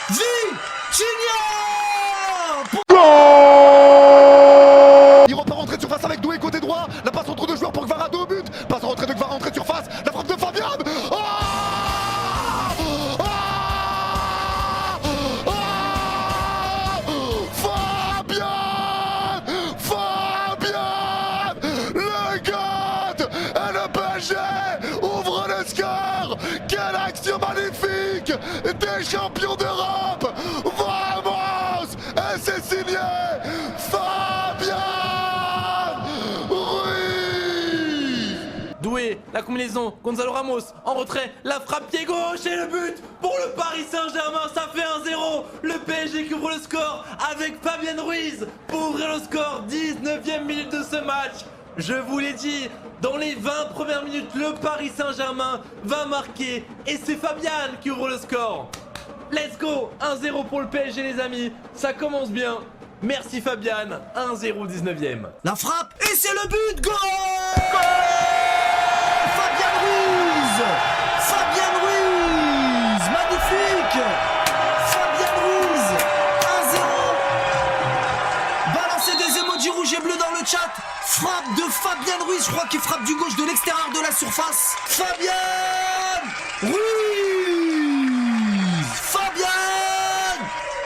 Vitinha. Il repart rentrer de surface avec Doué côté droit. La passe entre deux joueurs pour Gvara, deux buts. Passe en retrait de Gvara, entrée de surface. La frappe de Fabian. Oh oh oh Fabian, Fabian, le God et le PSG ouvre le score. Quelle action magnifique des champions d'Europe. Vamos, et c'est signé Fabian Ruiz. Doué, la combinaison, Gonzalo Ramos, en retrait, la frappe pied gauche et le but pour le Paris Saint-Germain, ça fait 1-0. Le PSG qui ouvre le score avec Fabian Ruiz pour ouvrir le score, 19e minute de ce match. Je vous l'ai dit, dans les 20 premières minutes, le Paris Saint-Germain va marquer et c'est Fabian qui ouvre le score. Let's go, 1-0 pour le PSG les amis, ça commence bien. Merci Fabian, 1-0 19e. La frappe et c'est le but. Goal. Fabian Ruiz. Fabian Ruiz. Magnifique. Fabian Ruiz. 1-0. Balancez des emojis rouges et bleus dans le chat. Frappe de Fabian Ruiz. Je crois qu'il frappe du gauche de l'extérieur de la surface. Fabian Ruiz. Fabian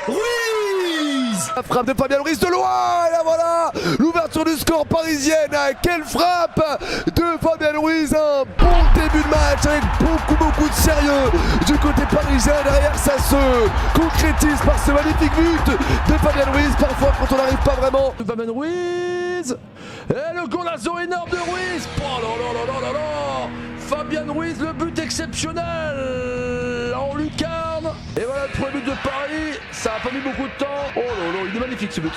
Ruiz. La frappe de Fabian Ruiz de loin, et là voilà l'ouverture du score parisienne. Quelle frappe de Fabian Ruiz, un bon début de match avec beaucoup de sérieux du côté parisien. Derrière ça se concrétise par ce magnifique but de Fabian Ruiz. Parfois quand on n'arrive pas vraiment. Fabian Ruiz et le golazo énorme de Ruiz. Oh là là là là là là. Fabian Ruiz, le but exceptionnel en lucarne. Et voilà le premier but de Paris, ça a pas mis beaucoup de temps. Oh là là, il est magnifique ce but.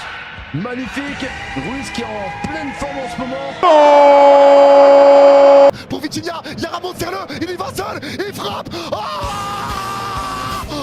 Magnifique, Ruiz qui est en pleine forme en ce moment. Oh pour Vitinha, il y a Ramos, tire-le, il y va seul, il frappe. Oh oh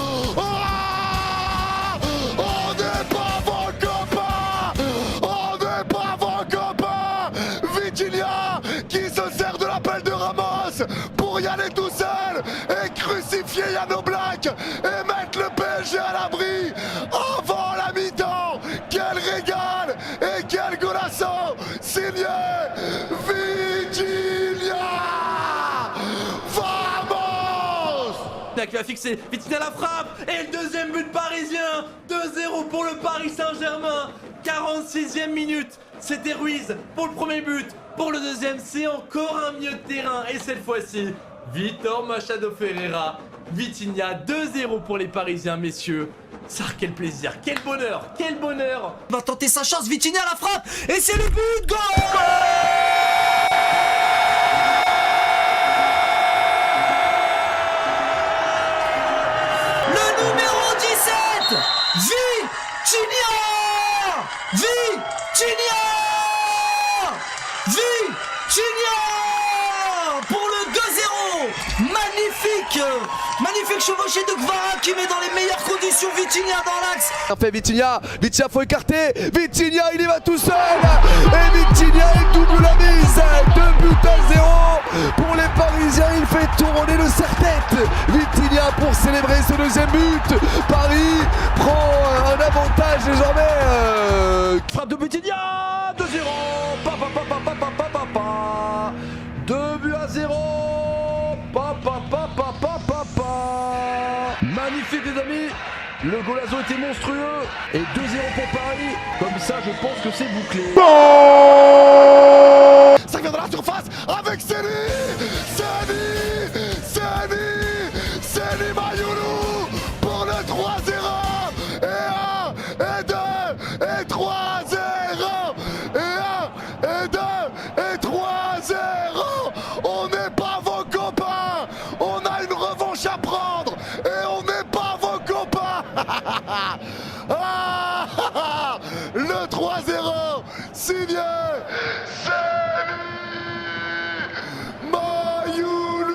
on n'est pas vos copains. On n'est pas vos copains. Vitinha qui se sert de l'appel de Ramos pour y aller tout seul et crucifier Yann Oblak et mettre le PSG à l'abri avant la mi-temps. Quel régal et quel golasso signé Vitinha. Vamos. Qui va fixer, Vitinha la frappe et le deuxième but parisien, 2-0 pour le Paris Saint-Germain, 46e minute, c'était Ruiz pour le premier but, pour le deuxième c'est encore un milieu de terrain et cette fois-ci Vitor Machado Ferreira, Vitinha 2-0 pour les Parisiens messieurs. Ça, quel plaisir, quel bonheur, quel bonheur. Il va tenter sa chance, Vitinha la frappe et c'est le but. Goal. Le numéro 17 Vitinha. Vitinha. Vitinha pour le 2-0. Magnifique chevauché de Gvara qui met dans les meilleures conditions Vitinha dans l'axe. Fait Vitinha faut écarter, Vitinha il y va tout seul et Vitinha il double la mise, 2 buts à 0 pour les Parisiens, il fait tourner le serre-tête. Vitinha pour célébrer ce deuxième but. Paris prend un avantage désormais. Frappe de Vitinha, 2-0, 2 buts à 0. Magnifique les amis, le golazo était monstrueux et 2-0 pour Paris. Comme ça je pense que c'est bouclé. Ça vient dans la surface avec Seni Mayoulou pour le 3-0 et 1 et 2 et 3-0 et 1 et 2 et 3-0. On n'est pas vos copains, on a une revanche à prendre et on n'est pas vos copains. Le 3-0 signé Seni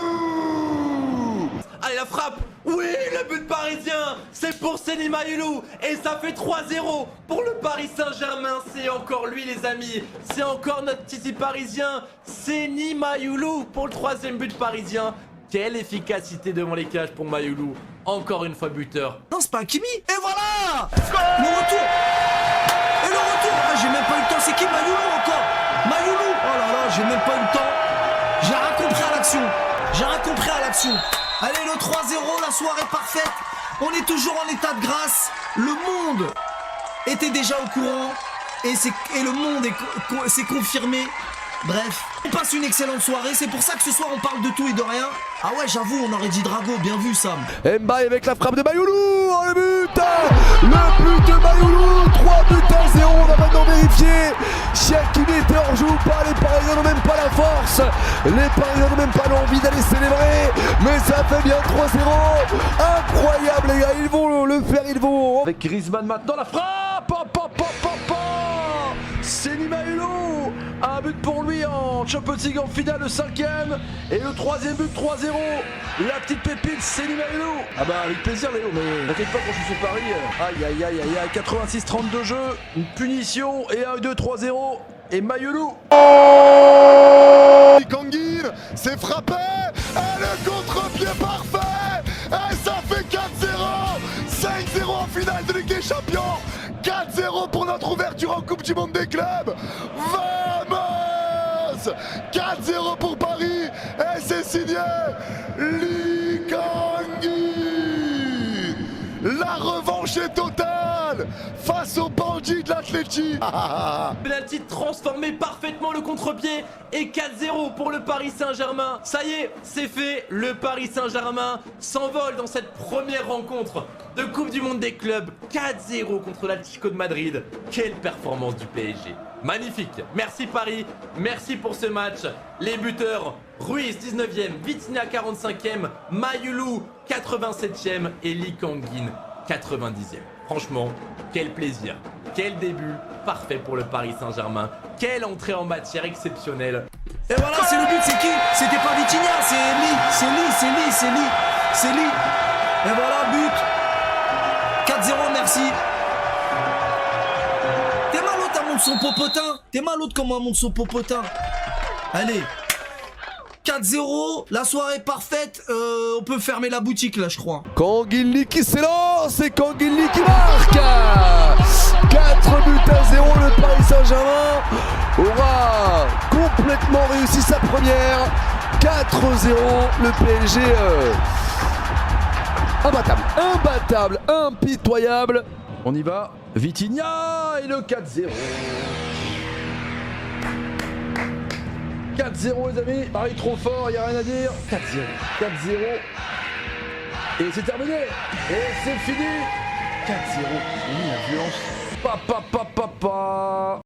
Mayoulou. Allez la frappe. Oui, le but parisien, c'est pour Seni Mayoulou et ça fait 3-0 pour le Paris Saint-Germain. C'est encore lui les amis, c'est encore notre Titi parisien, Seni Mayoulou pour le 3e but parisien. Quelle efficacité devant les cages pour Mayoulou, encore une fois buteur. Non, c'est pas Hakimi. Et voilà. Le retour. Et le retour. Ah, j'ai même pas eu le temps. C'est qui Mayoulou encore? Mayoulou. Oh là là, j'ai même pas eu le temps. J'ai rien compris à l'action. J'ai rien compris à l'action. Allez, le 3-0, la soirée parfaite. On est toujours en état de grâce. Le monde était déjà au courant. Et le monde s'est confirmé. Bref, on passe une excellente soirée. C'est pour ça que ce soir on parle de tout et de rien. Ah ouais, j'avoue, on aurait dit Drago. Bien vu, Sam. Mbaye avec la frappe de Mayoulou. Oh, le but. Le but de Mayoulou. 3 buts à 0. On va maintenant vérifier si Hakimi était hors jeu ou pas. Les Parisiens n'ont même pas la force. Les Parisiens n'ont même pas l'envie d'aller célébrer. Mais ça fait bien 3-0. Incroyable, les gars. Ils vont le faire. Ils vont. Avec Griezmann maintenant, la frappe. C'est Mayoulou. Un but pour lui en Champions League en finale, le 5e. Et le 3e but, 3-0. La petite pépite, c'est Mayoulou. Ah bah avec plaisir Léo, mais t'inquiète pas quand je suis sur Paris. Aïe aïe aïe aïe aïe, 86-32 jeux, une punition et 1-2, 3-0. Et Mayoulou. Kanguin, c'est frappé. Et le contre-pied parfait. Et ça fait 4-0. 5-0 en finale de Ligue des Champions. 4-0 pour notre ouverture en Coupe du Monde des clubs. Vamos. 4-0 pour Paris. Et c'est signé Lee Kang-in. La revanche est totale face au bandit de l'Atleti. Penalty transformé parfaitement le contre-pied et 4-0 pour le Paris Saint-Germain. Ça y est, c'est fait. Le Paris Saint-Germain s'envole dans cette première rencontre de Coupe du Monde des clubs. 4-0 contre l'Atlético de Madrid. Quelle performance du PSG. Magnifique. Merci Paris. Merci pour ce match. Les buteurs, Ruiz 19e, Vitinha 45e, Mayoulou 87e et Lee Kang-in 90e. Franchement, quel plaisir. Quel début parfait pour le Paris Saint-Germain. Quelle entrée en matière exceptionnelle. Et voilà, c'est le but. C'est qui? C'était pas Vitinha, c'est Lee. C'est Lee. Et voilà, but. 4-0, merci. T'es mal l'autre, elle monte son popotin. T'es mal l'autre comment elle monte son popotin. Allez. 4-0, la soirée parfaite. On peut fermer la boutique là, je crois. Kanguin qui s'élance et Kanguin qui marque. 4 buts à 0. Le Paris Saint-Germain aura complètement réussi sa première. 4-0. Le PSG imbattable, impitoyable. On y va. Vitinha et le 4-0. 4-0 les amis, Paris trop fort, il n'y a rien à dire. 4-0. 4-0. Et c'est terminé. Et c'est fini. 4-0. La violence.